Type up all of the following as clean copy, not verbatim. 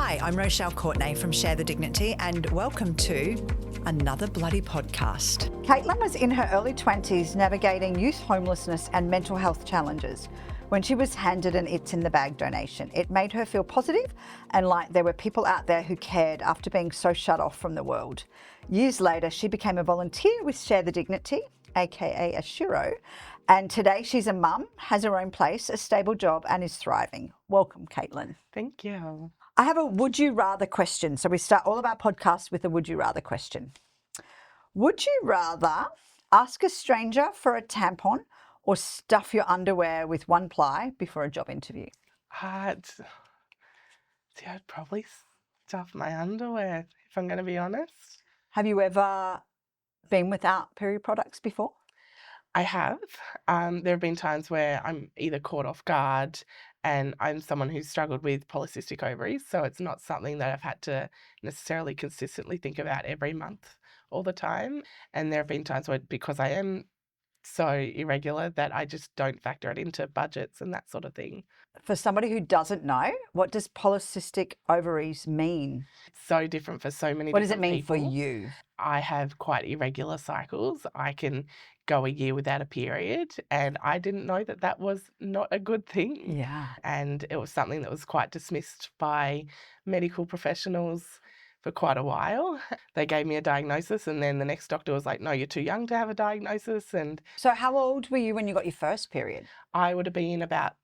Hi, I'm Rochelle Courtenay from Share the Dignity, and welcome to another bloody podcast. Caitlin was in her early 20s navigating youth homelessness and mental health challenges when she was handed an It's in the Bag donation. It made her feel positive and like there were people out there who cared after being so shut off from the world. Years later, she became a volunteer with Share the Dignity, aka a Shiro, and today she's a mum, has her own place, a stable job, and is thriving. Welcome, Caitlin. Thank you. I have a would you rather question. So we start all of our podcasts with a would you rather question. Would you rather ask a stranger for a tampon or stuff your underwear with one ply before a job interview? I'd probably stuff my underwear, if I'm going to be honest. Have you ever been without period products before? I have. There have been times where I'm either caught off guard, and I'm someone who's struggled with polycystic ovaries, so it's not something that I've had to necessarily consistently think about every month all the time. And there have been times where, because I am so irregular, that I just don't factor it into budgets and that sort of thing. For somebody who doesn't know, what does polycystic ovaries mean? It's so different for so many What does it different mean for people. you? I have quite irregular cycles. I can go a year without a period, and I didn't know that that was not a good thing. Yeah. And it was something that was quite dismissed by medical professionals for quite a while. They gave me a diagnosis, and then the next doctor was like, no, you're too young to have a diagnosis. And So how old were you when you got your first period? I would have been about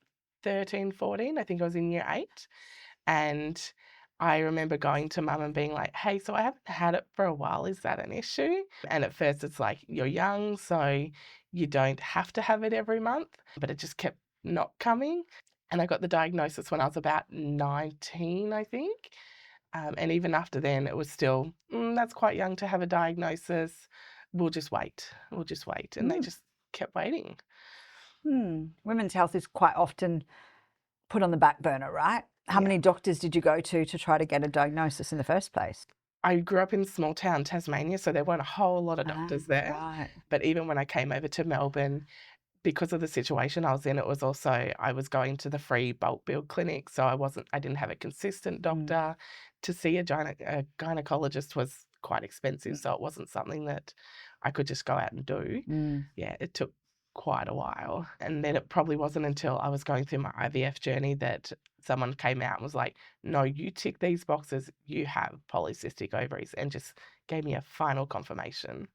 13, 14. I think I was in year 8. And I remember going to mum and being like, hey, so I haven't had it for a while. Is that an issue? And at first it's like, you're young, so you don't have to have it every month. But it just kept not coming. And I got the diagnosis when I was about 19, I think. And even after then, it was still, that's quite young to have a diagnosis. We'll just wait. And they just kept waiting. Women's health is quite often put on the back burner, right? How many doctors did you go to try to get a diagnosis in the first place? I grew up in small town Tasmania, so there weren't a whole lot of doctors there. Right. But even when I came over to Melbourne, because of the situation I was in, it was also, I was going to the free bulk bill clinic, so I didn't have a consistent doctor. To see a gynecologist was quite expensive, so it wasn't something that I could just go out and do. Yeah, it took quite a while. And then it probably wasn't until I was going through my IVF journey that someone came out and was like, no, you tick these boxes, you have polycystic ovaries, and just gave me a final confirmation.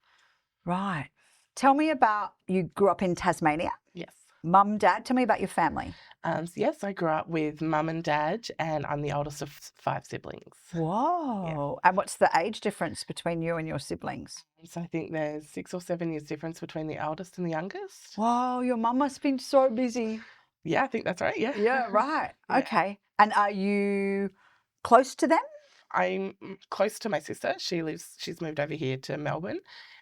Right. Tell me about, you grew up in Tasmania? Yes. Mum, dad, tell me about your family. So yes, I grew up with mum and dad, and I'm the oldest of 5 siblings. Whoa. And what's the age difference between you and your siblings? So I think there's 6 or 7 years difference between the eldest and the youngest. Whoa, your mum must have been so busy. Yeah, I think that's right. Yeah. Yeah, right. Yeah. Okay. And are you close to them? I'm close to my sister. She's moved over here to Melbourne.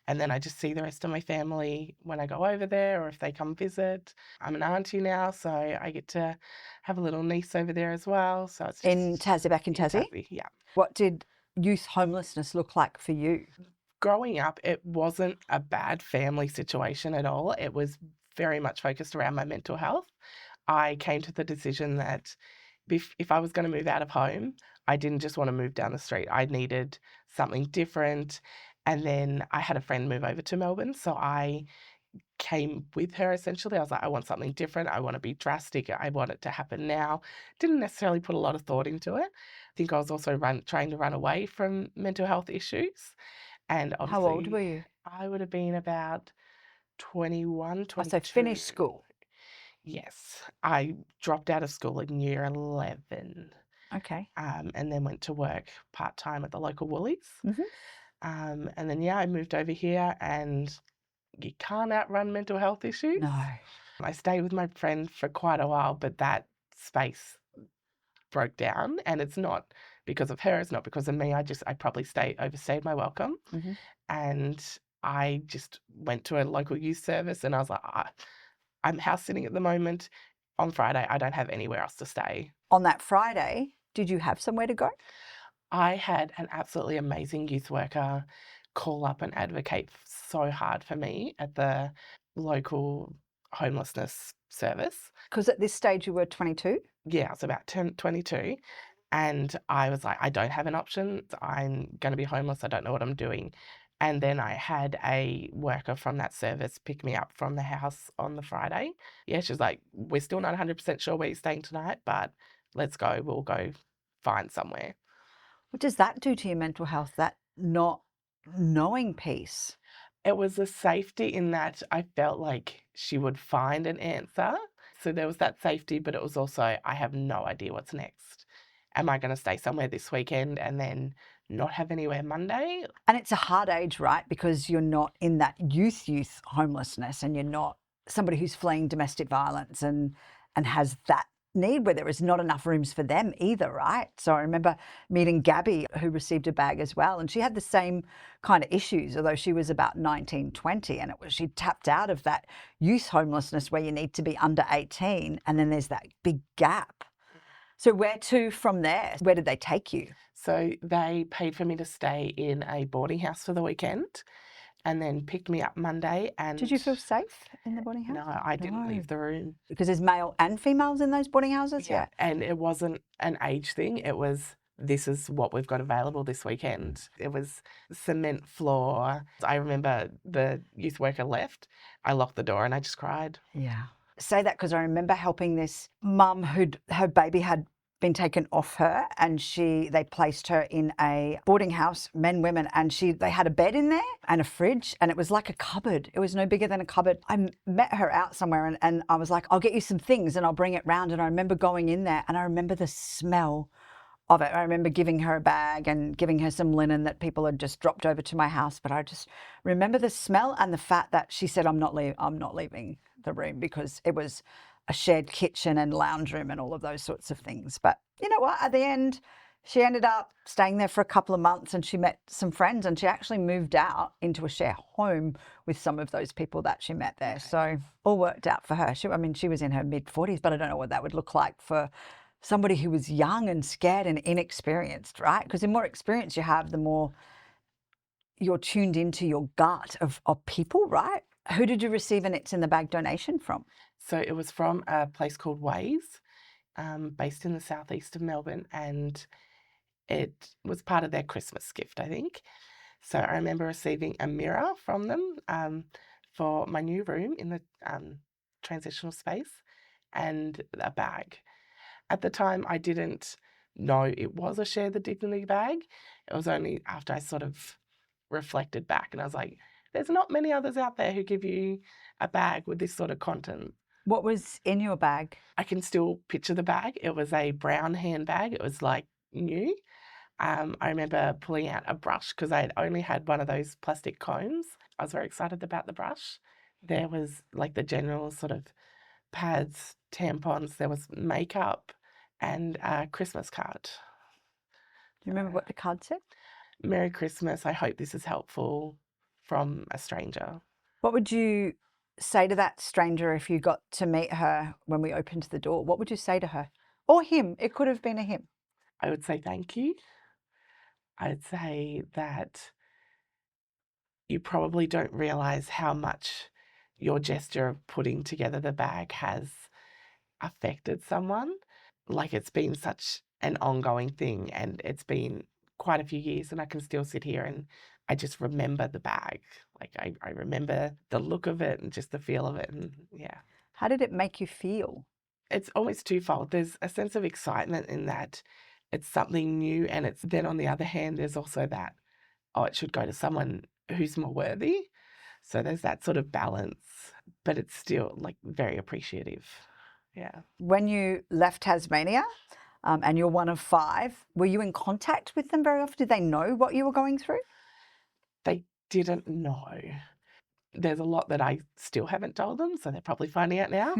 And then I just see the rest of my family when I go over there or if they come visit. I'm an auntie now, so I get to have a little niece over there as well. So it's In Tassie, back in Tassie? Yeah. What did youth homelessness look like for you? Growing up, it wasn't a bad family situation at all. It was very much focused around my mental health. I came to the decision that if I was going to move out of home, I didn't just want to move down the street. I needed something different. And then I had a friend move over to Melbourne, so I came with her essentially. I was like, I want something different. I want to be drastic. I want it to happen now. Didn't necessarily put a lot of thought into it. I think I was also trying to run away from mental health issues. And obviously, How old were you? I would have been about 21, 22. So finished school. Yes. I dropped out of school in year 11. Okay. And then went to work part-time at the local Woolies. Mm-hmm. And then, I moved over here, and you can't outrun mental health issues. No. I stayed with my friend for quite a while, but that space broke down, and it's not because of her, it's not because of me. I probably overstayed my welcome. Mm-hmm. And I just went to a local youth service, and I was like, I'm house sitting at the moment. On Friday, I don't have anywhere else to stay. On that Friday, did you have somewhere to go? I had an absolutely amazing youth worker call up and advocate so hard for me at the local homelessness service. Because at this stage you were 22? Yeah, I was about 22. And I was like, I don't have an option. I'm going to be homeless. I don't know what I'm doing. And then I had a worker from that service pick me up from the house on the Friday. Yeah, she was like, we're still not 100% sure where you're staying tonight, but let's go. We'll go find somewhere. What does that do to your mental health, that not knowing piece? It was a safety in that I felt like she would find an answer. So there was that safety, but it was also, I have no idea what's next. Am I going to stay somewhere this weekend and then not have anywhere Monday? And it's a hard age, right? Because you're not in that youth homelessness, and you're not somebody who's fleeing domestic violence and has that need where there is not enough rooms for them either, right? So I remember meeting Gabby, who received a bag as well, and she had the same kind of issues, although she was about 19, 20, and she tapped out of that youth homelessness where you need to be under 18, and then there's that big gap. So where to from there? Where did they take you? So they paid for me to stay in a boarding house for the weekend and then picked me up Monday. And Did you feel safe in the boarding house? no, I didn't leave the room. Because there's male and females in those boarding houses? Yeah. And it wasn't an age thing. It was, this is what we've got available this weekend. It was cement floor. I remember the youth worker left. I locked the door and I just cried. Yeah. Say that because I remember helping this mum her baby had been taken off her, and they placed her in a boarding house, men, women, and they had a bed in there and a fridge, and it was like a cupboard. It was no bigger than a cupboard. I met her out somewhere, and I was like, I'll get you some things and I'll bring it round. And I remember going in there and I remember the smell of it. I remember giving her a bag and giving her some linen that people had just dropped over to my house. But I just remember the smell and the fact that she said, I'm not leaving the room, because it was a shared kitchen and lounge room and all of those sorts of things. But you know what? At the end, she ended up staying there for a couple of months, and she met some friends, and she actually moved out into a share home with some of those people that she met there. So all worked out for her. She was in her mid-40s, but I don't know what that would look like for somebody who was young and scared and inexperienced, right? Because the more experience you have, the more you're tuned into your gut of people, right? Who did you receive an It's in the Bag donation from? So it was from a place called Ways, based in the southeast of Melbourne, and it was part of their Christmas gift, I think. So I remember receiving a mirror from them for my new room in the transitional space, and a bag. At the time, I didn't know it was a Share the Dignity bag. It was only after I sort of reflected back and I was like, there's not many others out there who give you a bag with this sort of content. What was in your bag? I can still picture the bag. It was a brown handbag. It was like new. I remember pulling out a brush because I had only had one of those plastic combs. I was very excited about the brush. There was like the general sort of pads, tampons, there was makeup and a Christmas card. Do you remember what the card said? Merry Christmas, I hope this is helpful, from a stranger. What would you say to that stranger if you got to meet her when we opened the door? What would you say to her? Or him? It could have been a him. I would say thank you. I'd say that you probably don't realize how much your gesture of putting together the bag has affected someone. Like, it's been such an ongoing thing and it's been quite a few years, and I can still sit here and I just remember the bag. Like, I remember the look of it and just the feel of it. And yeah. How did it make you feel? It's almost twofold. There's a sense of excitement in that it's something new, and it's then on the other hand, there's also that, oh, it should go to someone who's more worthy. So there's that sort of balance, but it's still like very appreciative. Yeah. When you left Tasmania, and you're one of 5, were you in contact with them very often? Did they know what you were going through? They didn't know. There's a lot that I still haven't told them, so they're probably finding out now.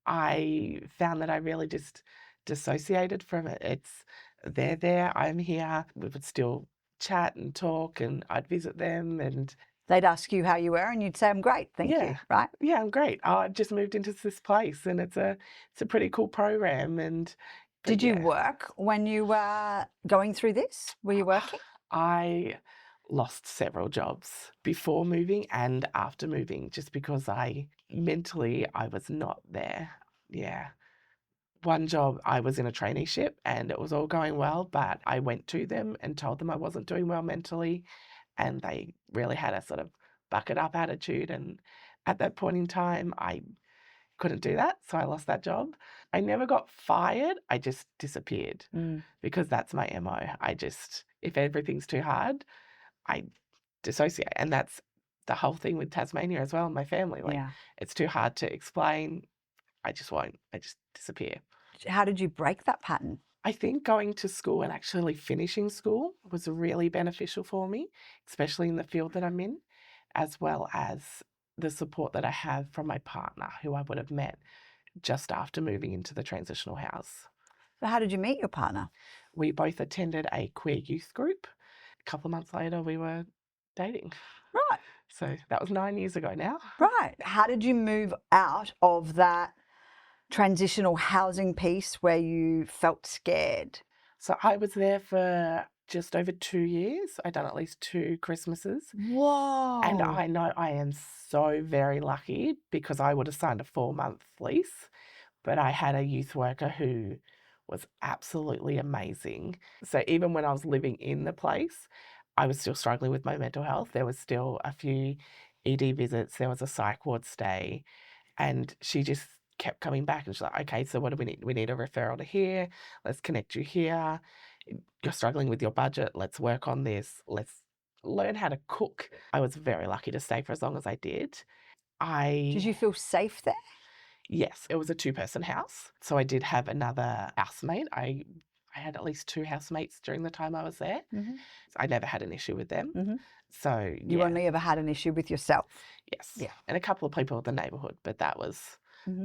I found that I really just dissociated from it. It's, they're there, I'm here. We would still chat and talk, and I'd visit them, and They'd ask you how you were, and you'd say, I'm great, thank you, right? yeah, I'm great. I just moved into this place, and it's a pretty cool program. And Did you work when you were going through this? Were you working? I lost several jobs before moving and after moving, just because mentally I was not there. Yeah. One job, I was in a traineeship and it was all going well, but I went to them and told them I wasn't doing well mentally, and they really had a sort of buck it up attitude. And at that point in time, I couldn't do that, so I lost that job. I never got fired, I just disappeared because that's my MO. If everything's too hard, I dissociate. And that's the whole thing with Tasmania as well, my family. Like, Yeah. it's too hard to explain. I just won't. I just disappear. How did you break that pattern? I think going to school and actually finishing school was really beneficial for me, especially in the field that I'm in, as well as the support that I have from my partner, who I would have met just after moving into the transitional house. So how did you meet your partner? We both attended a queer youth group. A couple of months later, we were dating. Right. So that was 9 years ago now. Right. How did you move out of that transitional housing piece where you felt scared? So I was there for just over 2 years. I'd done at least 2 Christmases. Whoa. And I know I am so very lucky because I would have signed a 4-month lease, but I had a youth worker who was absolutely amazing. So even when I was living in the place, I was still struggling with my mental health. There was still a few ED visits, there was a psych ward stay, and she just kept coming back and she's like, okay, so what do we need? We need a referral to here. Let's connect you here. You're struggling with your budget. Let's work on this. Let's learn how to cook. I was very lucky to stay for as long as I did. Did you feel safe there? Yes, it was a 2-person house. So I did have another housemate. I had at least 2 housemates during the time I was there. Mm-hmm. I never had an issue with them. Mm-hmm. So You only ever had an issue with yourself? Yes. Yeah. And a couple of people in the neighbourhood, but that was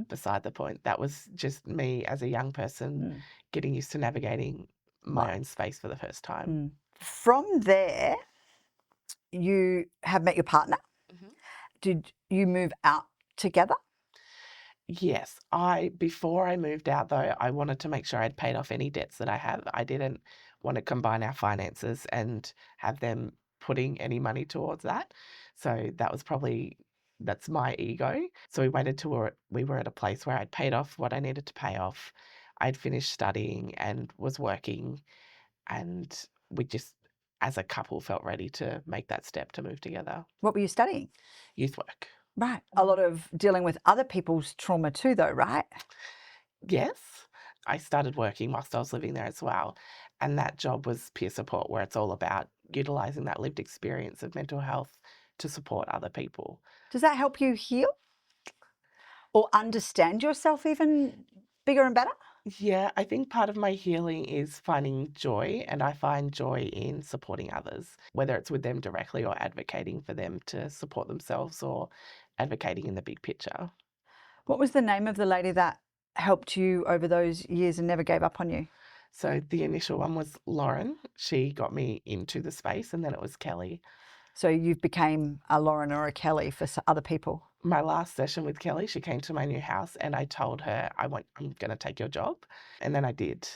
beside the point. That was just me as a young person getting used to navigating my own space for the first time. From there, you have met your partner. Did you move out together? Yes. Before I moved out though, I wanted to make sure I'd paid off any debts that I have. I didn't want to combine our finances and have them putting any money towards that. So that's my ego. So we waited till we were at a place where I'd paid off what I needed to pay off. I'd finished studying and was working, and we just, as a couple, felt ready to make that step to move together. What were you studying? Youth work. Right. A lot of dealing with other people's trauma too, though, right? Yes. I started working whilst I was living there as well. And that job was peer support, where it's all about utilising that lived experience of mental health to support other people. Does that help you heal or understand yourself even bigger and better? Yeah, I think part of my healing is finding joy, and I find joy in supporting others, whether it's with them directly or advocating for them to support themselves or advocating in the big picture. What was the name of the lady that helped you over those years and never gave up on you? So the initial one was Lauren. She got me into the space, and then it was Kelly. So you became a Lauren or a Kelly for other people? My last session with Kelly, she came to my new house and I told her, I'm going to take your job. And then I did.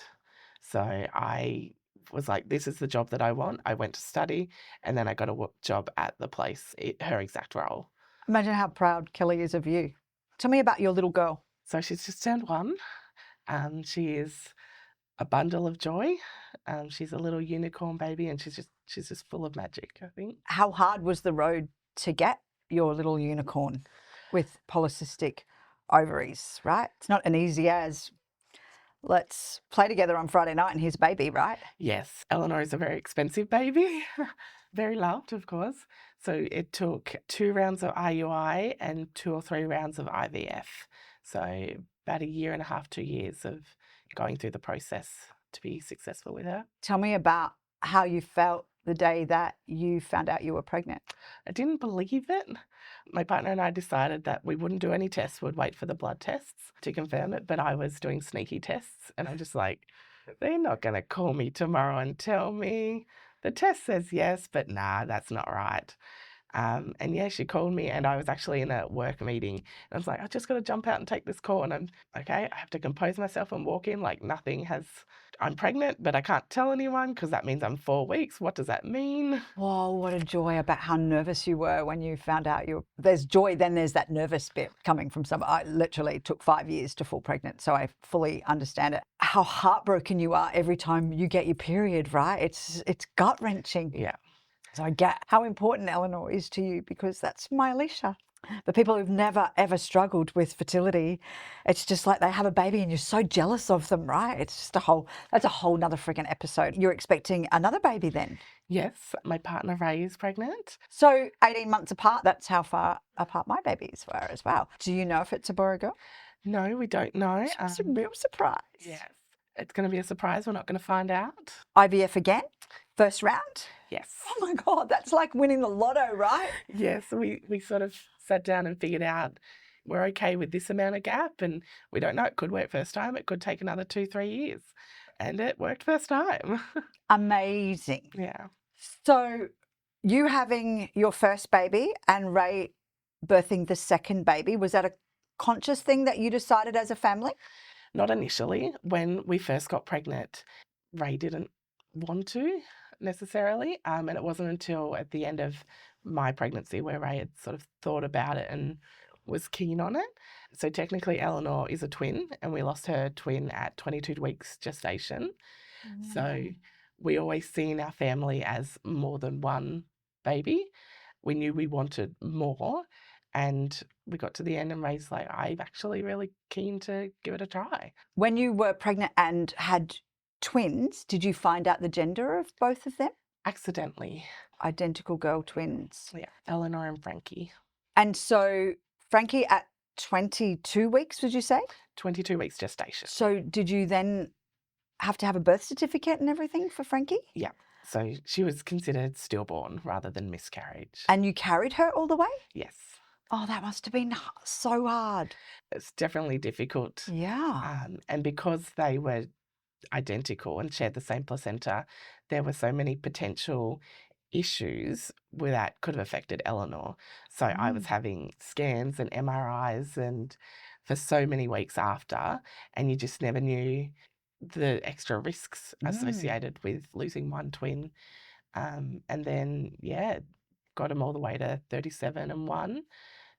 So I was like, this is the job that I want. I went to study and then I got a job at the place, her exact role. Imagine how proud Kelly is of you. Tell me about your little girl. So she's just turned 1. She is a bundle of joy. She's a little unicorn baby, and she's just full of magic, I think. How hard was the road to get your little unicorn with polycystic ovaries, right? It's not an easy as let's play together on Friday night and here's baby, right? Yes. Eleanor is a very expensive baby. Very loved, of course. So it took 2 rounds of IUI and 2 or 3 rounds of IVF. So about 1.5 years, 2 years of going through the process to be successful with her. Tell me about how you felt the day that you found out you were pregnant. I didn't believe it. My partner and I decided that we wouldn't do any tests. We'd wait for the blood tests to confirm it. But I was doing sneaky tests, and I'm just like, they're not going to call me tomorrow and tell me. The test says yes, but nah, that's not right. And yeah, she called me and I was actually in a work meeting. And I was like, I just got to jump out and take this call. And I'm okay, I have to compose myself and walk in like I'm pregnant, but I can't tell anyone because that means I'm 4 weeks. What does that mean? Whoa, what a joy about how nervous you were when you found out there's joy, then there's that nervous bit coming from I literally took 5 years to fall pregnant, so I fully understand it. How heartbroken you are every time you get your period, right? It's gut-wrenching. Yeah. So I get how important Eleanor is to you because that's my Alicia. But people who've never ever struggled with fertility, it's just like they have a baby and you're so jealous of them, right? It's just that's a whole nother freaking episode. You're expecting another baby then? Yes, my partner Ray is pregnant. So 18 months apart, that's how far apart my babies were as well. Do you know if it's a boy or girl? No, we don't know. It's a real surprise. Yes, it's going to be a surprise. We're not going to find out. IVF again? First round? Yes. Oh my God, that's like winning the lotto, right? Yes, we sort of sat down and figured out we're okay with this amount of gap, and we don't know, it could work first time, it could take another 2-3 years, and it worked first time. Amazing. Yeah. So you having your first baby and Ray birthing the second baby, was that a conscious thing that you decided as a family? Not initially. When we first got pregnant, Ray didn't want to necessarily, and it wasn't until at the end of my pregnancy where Ray had sort of thought about it and was keen on it. So technically Eleanor is a twin, and we lost her twin at 22 weeks gestation. So we always seen our family as more than one baby. We knew we wanted more, and we got to the end and Ray's like, I'm actually really keen to give it a try. When you were pregnant and had twins, did you find out the gender of both of them? Accidentally. Identical girl twins. Yeah, Eleanor and Frankie. And so Frankie at 22 weeks, would you say? 22 weeks gestation. So did you then have to have a birth certificate and everything for Frankie? Yeah. So she was considered stillborn rather than miscarriage. And you carried her all the way? Yes. Oh, that must have been so hard. It's definitely difficult. Yeah. And because they were identical and shared the same placenta, there were so many potential issues that could have affected Eleanor. So I was having scans and MRIs and for so many weeks after, and you just never knew the extra risks associated with losing one twin. And then, got them all the way to 37 and 1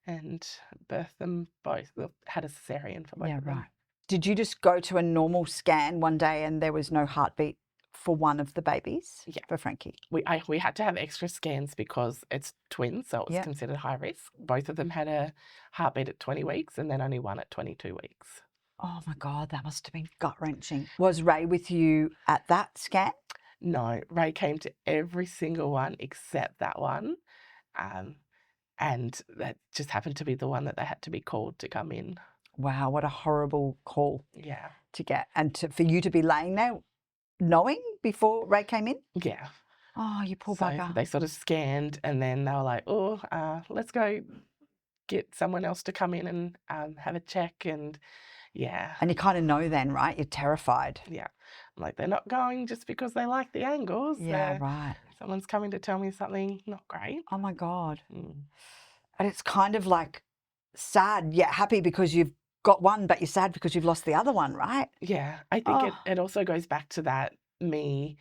and birthed them both. Had a cesarean for both of them. Right. Did you just go to a normal scan one day and there was no heartbeat for one of the babies? Yeah. For Frankie? We had to have extra scans because it's twins, so it was considered high risk. Both of them had a heartbeat at 20 weeks and then only one at 22 weeks. Oh my God, that must have been gut-wrenching. Was Ray with you at that scan? No, Ray came to every single one except that one. And that just happened to be the one that they had to be called to come in. Wow, what a horrible call to get. And for you to be laying there knowing before Ray came in? Yeah. Oh, you poor bugger. They sort of scanned and then they were like, let's go get someone else to come in and have a check. And And you kind of know then, right? You're terrified. Yeah. I'm like, they're not going just because they like the angles. Yeah, right. Someone's coming to tell me something not great. Oh my God. And it's kind of like sad yet happy because you've got one, but you're sad because you've lost the other one, right? Yeah. I think it also goes back to that me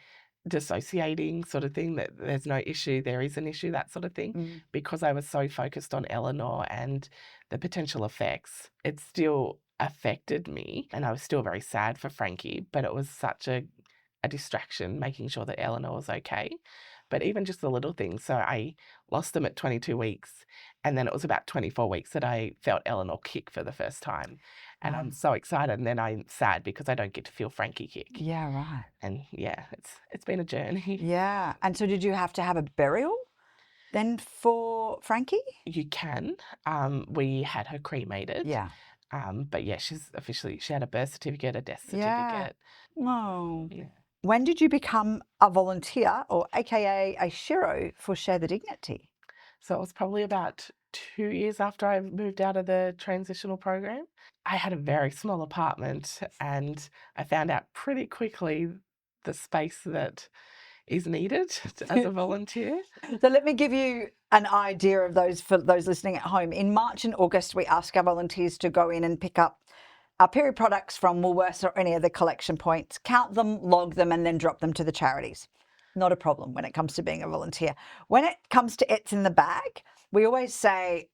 dissociating sort of thing, that there's no issue, there is an issue, that sort of thing. Because I was so focused on Eleanor and the potential effects, it still affected me and I was still very sad for Frankie, but it was such a distraction making sure that Eleanor was okay. But even just the little things. So I lost them at 22 weeks and then it was about 24 weeks that I felt Eleanor kick for the first time. And I'm so excited, and then I'm sad because I don't get to feel Frankie kick. Yeah, right. And it's been a journey. Yeah. And so did you have to have a burial then for Frankie? You can. We had her cremated. Yeah. But yeah, she had a birth certificate, a death certificate. Yeah. Oh. Yeah. When did you become a volunteer, or AKA a shiro, for Share the Dignity? So it was probably about 2 years after I moved out of the transitional program. I had a very small apartment and I found out pretty quickly the space that is needed as a volunteer. So let me give you an idea of those for those listening at home. In March and August, we ask our volunteers to go in and pick up our period products from Woolworths or any of the collection points, count them, log them, and then drop them to the charities. Not a problem when it comes to being a volunteer. When it comes to It's in the Bag, we always say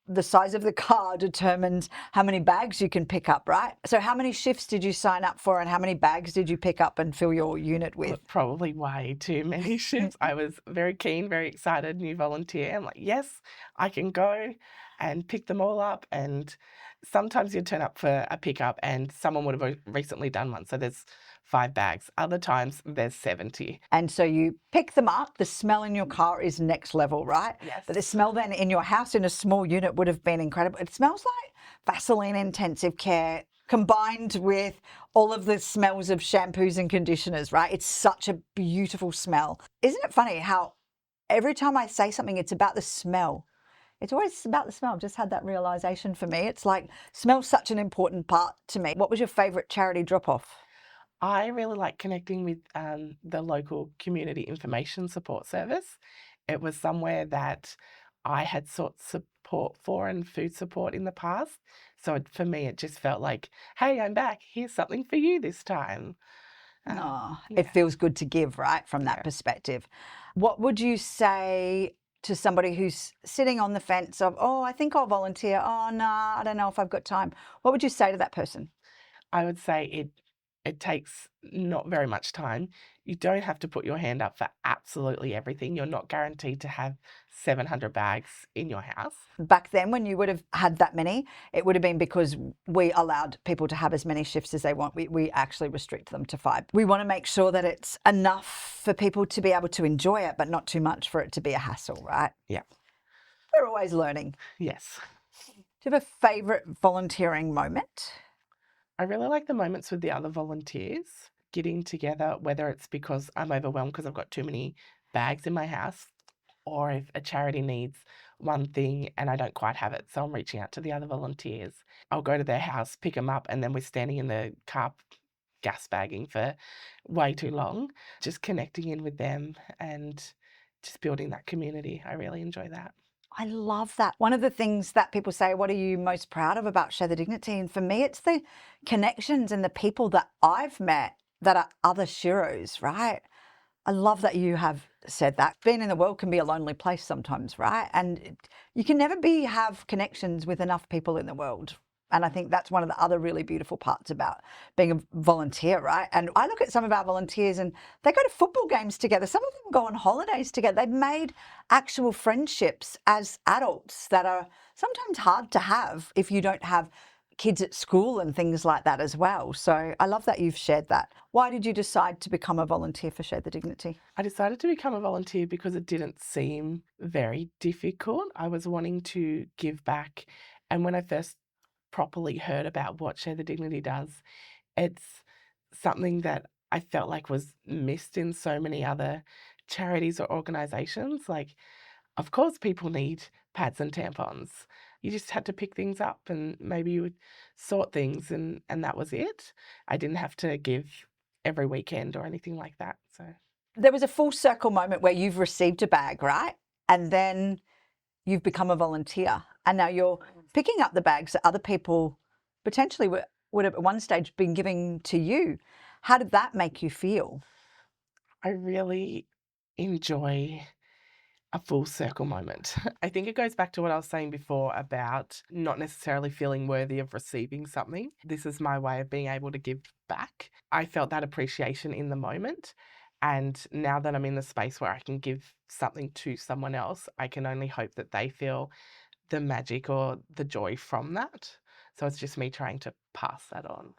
the size of the car determines how many bags you can pick up, right? So how many shifts did you sign up for and how many bags did you pick up and fill your unit with? Probably way too many shifts. I was very keen, very excited, new volunteer. I'm like, yes, I can go and pick them all up. And sometimes you'd turn up for a pickup and someone would have recently done one. So there's 5 bags. Other times there's 70. And so you pick them up. The smell in your car is next level, right? Yes. But the smell then in your house in a small unit would have been incredible. It smells like Vaseline intensive care combined with all of the smells of shampoos and conditioners, right? It's such a beautiful smell. Isn't it funny how every time I say something, it's about the smell? It's always about the smell. I've just had that realization for me. It's like smell's such an important part to me. What was your favorite charity drop-off? I really like connecting with the local community information support service. It was somewhere that I had sought support for and food support in the past. So for me, it just felt like, hey, I'm back. Here's something for you this time. It feels good to give, right, from that perspective. What would you say to somebody who's sitting on the fence of, oh, I think I'll volunteer. Oh, no, I don't know if I've got time. What would you say to that person? I would say it takes not very much time. You don't have to put your hand up for absolutely everything. You're not guaranteed to have 700 bags in your house. Back then, when you would have had that many, it would have been because we allowed people to have as many shifts as they want. We actually restrict them to 5. We want to make sure that it's enough for people to be able to enjoy it, but not too much for it to be a hassle, right? Yeah. We're always learning. Yes. Do you have a favourite volunteering moment? I really like the moments with the other volunteers getting together, whether it's because I'm overwhelmed because I've got too many bags in my house, or if a charity needs one thing and I don't quite have it, so I'm reaching out to the other volunteers. I'll go to their house, pick them up, and then we're standing in the car gas bagging for way too long, just connecting in with them and just building that community. I really enjoy that. I love that. One of the things that people say, what are you most proud of about Share the Dignity? And for me, it's the connections and the people that I've met that are other Shiros, right? I love that you have said that. Being in the world can be a lonely place sometimes, right? And you can never have connections with enough people in the world. And I think that's one of the other really beautiful parts about being a volunteer, right? And I look at some of our volunteers and they go to football games together. Some of them go on holidays together. They've made actual friendships as adults that are sometimes hard to have if you don't have kids at school and things like that as well. So I love that you've shared that. Why did you decide to become a volunteer for Share the Dignity? I decided to become a volunteer because it didn't seem very difficult. I was wanting to give back. And when I first properly heard about what Share the Dignity does, it's something that I felt like was missed in so many other charities or organisations. Like, of course, people need pads and tampons. You just had to pick things up and maybe you would sort things and that was it. I didn't have to give every weekend or anything like that. So there was a full circle moment where you've received a bag, right? And then you've become a volunteer. And now you're picking up the bags that other people potentially would have at one stage been giving to you. How did that make you feel? I really enjoy a full circle moment. I think it goes back to what I was saying before about not necessarily feeling worthy of receiving something. This is my way of being able to give back. I felt that appreciation in the moment. And now that I'm in the space where I can give something to someone else, I can only hope that they feel the magic or the joy from that. So it's just me trying to pass that on.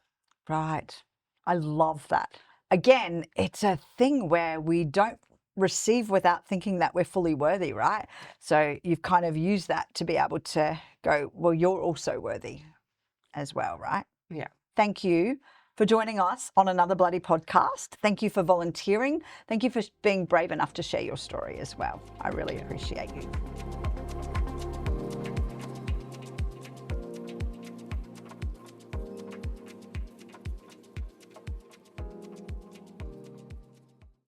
Right. I love that. Again, it's a thing where we don't receive without thinking that we're fully worthy, right? So you've kind of used that to be able to go, well, you're also worthy as well, right? Yeah. Thank you for joining us on Another Bloody podcast. Thank you for volunteering. Thank you for being brave enough to share your story as well. I really appreciate you.